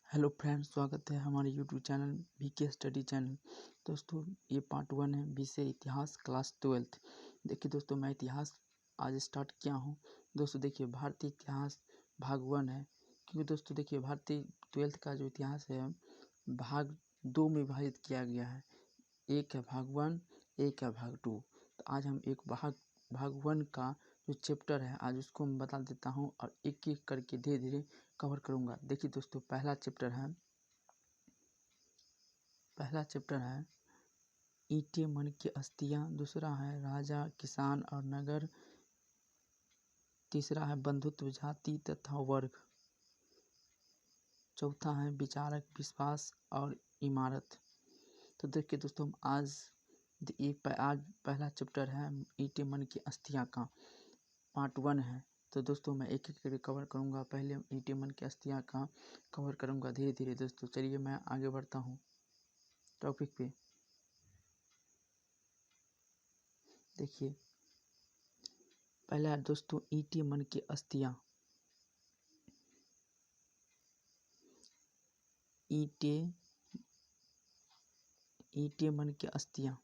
Hello friends, स्वागत है हमारे YouTube channel VK study channel. दोस्तों, ये पार्ट 1 है, विषय इतिहास, क्लास 12। देखिए दोस्तों, मैं इतिहास आज स्टार्ट किया हूँ। दोस्तों देखिए, भारतीय इतिहास भाग 1 है, क्योंकि दोस्तों देखिए, भारतीय 12th का जो इतिहास है भाग 2 में विभाजित किया गया है। एक है भाग 1, एक है भाग 2। तो आज हम एक भाग 1 का जो चैप्टर है आज उसको मैं बता देता हूँ और एक एक करके धीरे धीरे कवर करूँगा। देखिए दोस्तों, पहला चैप्टर है ईंटें मन की अस्थियाँ। दूसरा है राजा, किसान और नगर। तीसरा है बंधुत्व, जाति तथा वर्ग। चौथा है विचारक, विश्वास और इमारत। तो देखिए दोस्तों, हम आज पहला चैप्टर है ईंटें मन की अस्थियाँ का, पार्ट 1 है। तो दोस्तों, मैं एक एक करके कवर करूँगा। पहले ईंटें मन की अस्थियाँ का कवर करूँगा धीरे धीरे। दोस्तों चलिए, मैं आगे बढ़ता हूँ टॉपिक पे। देखिए, पहला है दोस्तों ईंटें मन की अस्थियाँ। ईंटें मन की अस्थियाँ।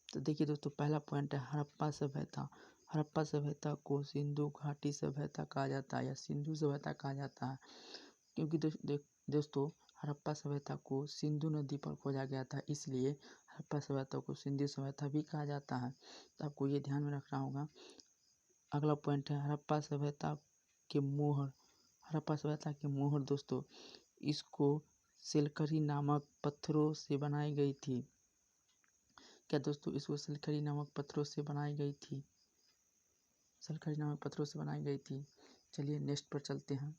तो देखिए दोस्तों, पहला पॉइंट है हड़प्पा सभ्यता। हड़प्पा सभ्यता को सिंधु घाटी सभ्यता कहा जाता है या सिंधु सभ्यता कहा जाता है, क्योंकि दोस्तों हड़प्पा सभ्यता को सिंधु नदी पर खोजा गया था, इसलिए हड़प्पा सभ्यता को सिंधु सभ्यता भी कहा जाता है। तो आपको ये ध्यान में रखना होगा। अगला पॉइंट है हड़प्पा सभ्यता के मोहर। हड़प्पा सभ्यता के मोहर दोस्तों, इसको सिलकरी नामक पत्थरों से बनाई गई थी। क्या दोस्तों, इसको सिलकरी नामक पत्थरों से बनाई गई थी। सिलकरी नामक पत्थरों से बनाई गई थी। चलिए नेक्स्ट पर चलते हैं।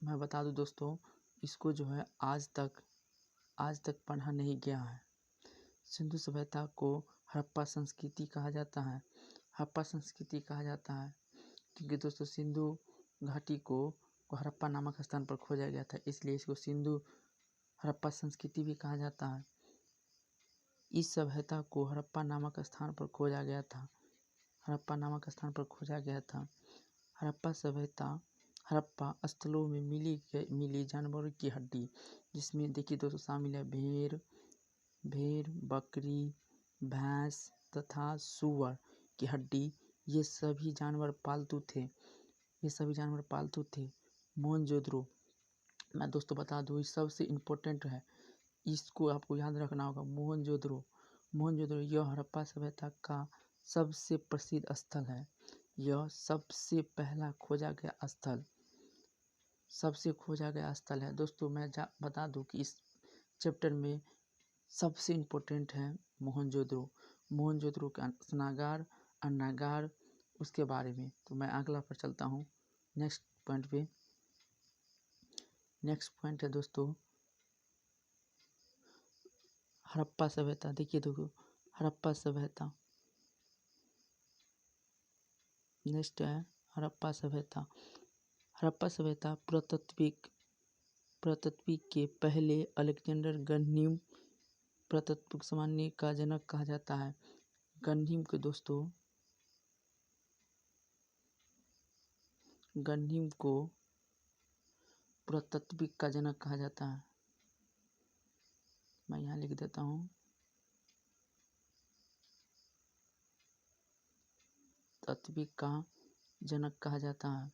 मैं बता दूं दोस्तों, इसको जो है आज तक पढ़ा नहीं गया है। सिंधु सभ्यता को हड़प्पा संस्कृति कहा जाता है। हड़प्पा संस्कृति कहा जाता है क्योंकि दोस्तों सिंधु घाटी को हड़प्पा नामक स्थान पर खोजा गया था, इसलिए इसको सिंधु हड़प्पा संस्कृति भी कहा जाता है। इस सभ्यता को हड़प्पा नामक स्थान पर खोजा गया था। हड़प्पा नामक स्थान पर खोजा गया था। हड़प्पा सभ्यता हड़प्पा स्थलों में मिली जानवरों की हड्डी, जिसमें देखिए दोस्तों शामिल है भेड़, बकरी, भैंस तथा सूअर की हड्डी। ये सभी जानवर पालतू थे। मोहनजोदड़ो, मैं दोस्तों बता दूँ, इस सबसे इम्पोर्टेंट है, इसको आपको याद रखना होगा। मोहनजोदड़ो यह हड़प्पा सभ्यता का सबसे प्रसिद्ध स्थल है। यह सबसे पहला खोजा गया स्थल है। दोस्तों मैं बता दूं कि इस चैप्टर में सबसे इम्पोर्टेंट है मोहनजोदड़ो का स्नागार, अन्नागार, उसके बारे में। तो मैं अगला पर चलता हूँ नेक्स्ट पॉइंट पे। नेक्स्ट पॉइंट है दोस्तों हड़प्पा सभ्यता। देखिए दोस्तों, हड़प्पा सभ्यता। नेक्स्ट है हड़प्पा सभ्यता। हड़प्पा सभ्यता पुरातत्विक के पहले अलेक्जेंडर गढ़निम पुरातत्व सामान्य का जनक कहा जाता है। गढ़निम को पुरातत्विक का जनक कहा जाता है। मैं यहाँ लिख देता हूँ, पुरातत्विक का जनक कहा जाता है।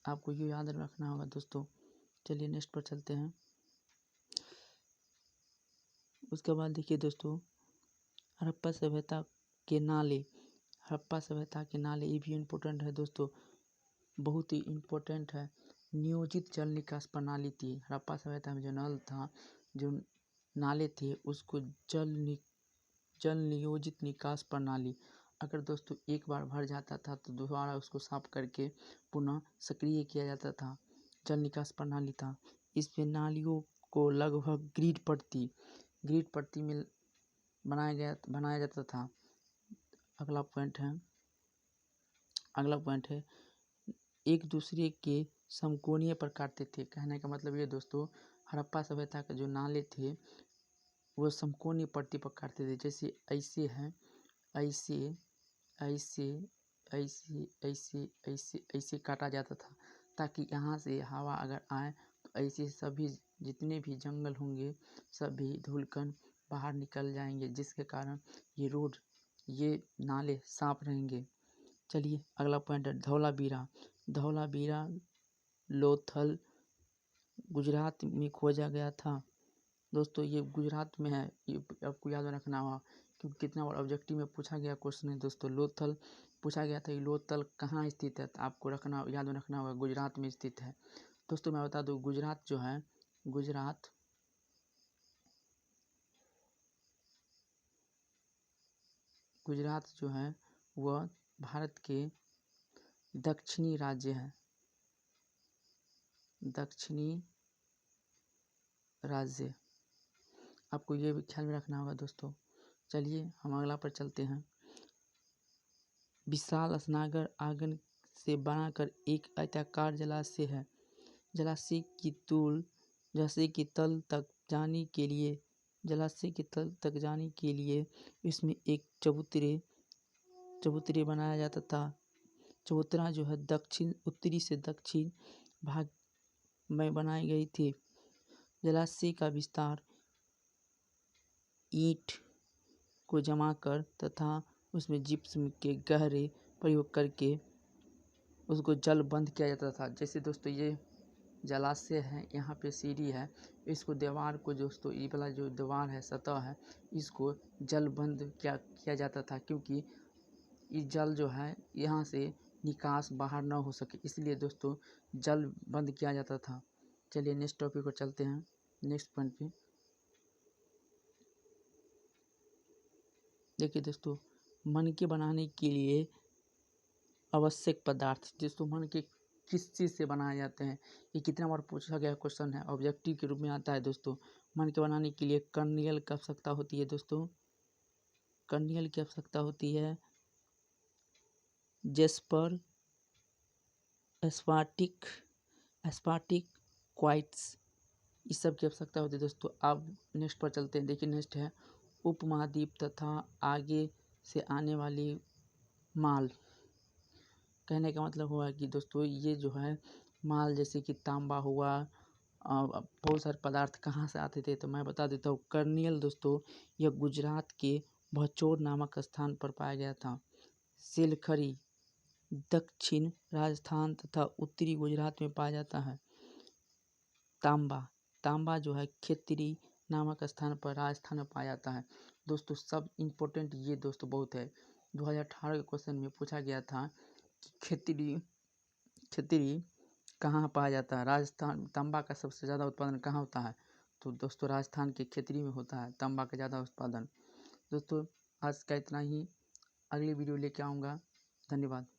आपको ये याद रखना होगा दोस्तों। चलिए नेक्स्ट पर चलते हैं। उसके बाद देखिए दोस्तों, हड़प्पा सभ्यता के नाले ये भी इम्पोर्टेंट है दोस्तों, बहुत ही इम्पोर्टेंट है। नियोजित जल निकास प्रणाली थी हड़प्पा सभ्यता में। जो नल था, जो नाले थे, उसको जल नियोजित निकास प्रणाली। अगर दोस्तों एक बार भर जाता था तो दोबारा उसको साफ करके पुनः सक्रिय किया जाता था। जल निकास प्रणाली था। इसमें नालियों को लगभग ग्रिड पट्टी में बनाया जाता था। अगला पॉइंट है एक दूसरे के समकोणीय पर काटते थे। कहने का मतलब ये दोस्तों, हड़प्पा सभ्यता के जो नाले थे वो समकोणीय पट्टी पर काटते थे, जैसे ऐसे है, ऐसे ऐसे ऐसे ऐसे ऐसे ऐसे काटा जाता था, ताकि यहाँ से हवा अगर आए तो ऐसे सभी जितने भी जंगल होंगे सभी धुलकर बाहर निकल जाएंगे, जिसके कारण ये रोड ये नाले साफ रहेंगे। चलिए अगला पॉइंट है धौलावीरा। धौलावीरा लोथल गुजरात में खोजा गया था। दोस्तों ये गुजरात में है, ये आपको याद रखना होगा, क्योंकि कितना बार ऑब्जेक्टिव में पूछा गया क्वेश्चन है दोस्तों। लोथल पूछा गया था कि लोथल कहाँ स्थित है, तो आपको याद रखना होगा गुजरात में स्थित है। दोस्तों मैं बता दूं गुजरात जो है, गुजरात जो है वह भारत के दक्षिणी राज्य है, दक्षिणी राज्य, आपको ये भी ख्याल में रखना होगा दोस्तों। चलिए हम अगला पर चलते हैं। विशाल स्नागर आंगन से बनाकर एक आयताकार जलाशय है। जलाशय की तल तक जाने के लिए इसमें एक चबूतरे बनाया जाता था। चबूतरा जो है उत्तरी से दक्षिण भाग में बनाई गई थी। जलाशय का विस्तार ईंट को जमाकर तथा उसमें जिप्सम के गहरे प्रयोग करके उसको जल बंद किया जाता था। जैसे दोस्तों ये जलाशय है, यहाँ पे सीढ़ी है, इसको दीवार को दोस्तों ये वाला जो दीवार है, सतह है, इसको जल बंद किया जाता था, क्योंकि ये जल जो है यहाँ से निकास बाहर ना हो सके, इसलिए दोस्तों जल बंद किया जाता था। चलिए नेक्स्ट टॉपिक पर चलते हैं, नेक्स्ट पॉइंट पे। देखिए दोस्तों मनके बनाने के लिए आवश्यक पदार्थ, दोस्तों मनके किस चीज़ से बनाए जाते हैं, ये कितना बार पूछा गया क्वेश्चन है, ऑब्जेक्टिव के रूप में आता है दोस्तों। मनके बनाने के लिए कर्नियल की आवश्यकता होती है दोस्तों, कर्नियल की आवश्यकता होती है, जेस्पर, एस्पार्टिक क्वाइट्स, इस सब की आवश्यकता होती है दोस्तों। अब नेक्स्ट पर चलते हैं। देखिए नेक्स्ट है उपमहाद्वीप तथा आगे से आने वाली माल। कहने का मतलब हुआ कि दोस्तों ये जो है माल, जैसे कि तांबा हुआ, बहुत सारे पदार्थ कहाँ से आते थे, तो मैं बता देता हूँ। कर्नियल दोस्तों यह गुजरात के भचौर नामक स्थान पर पाया गया था। सिलखरी दक्षिण राजस्थान तथा उत्तरी गुजरात में पाया जाता है। तांबा जो है खेतरी नामक स्थान पर राजस्थान में पाया जाता है। दोस्तों सब इम्पोर्टेंट ये दोस्तों बहुत है, 2018 के क्वेश्चन में पूछा गया था कि खेतरी कहाँ पाया जाता है, राजस्थान। तांबा का सबसे ज़्यादा उत्पादन कहाँ होता है, तो दोस्तों राजस्थान के खेतरी में होता है तांबा का ज़्यादा उत्पादन। दोस्तों आज का इतना ही, अगली वीडियो लेके आऊँगा। धन्यवाद।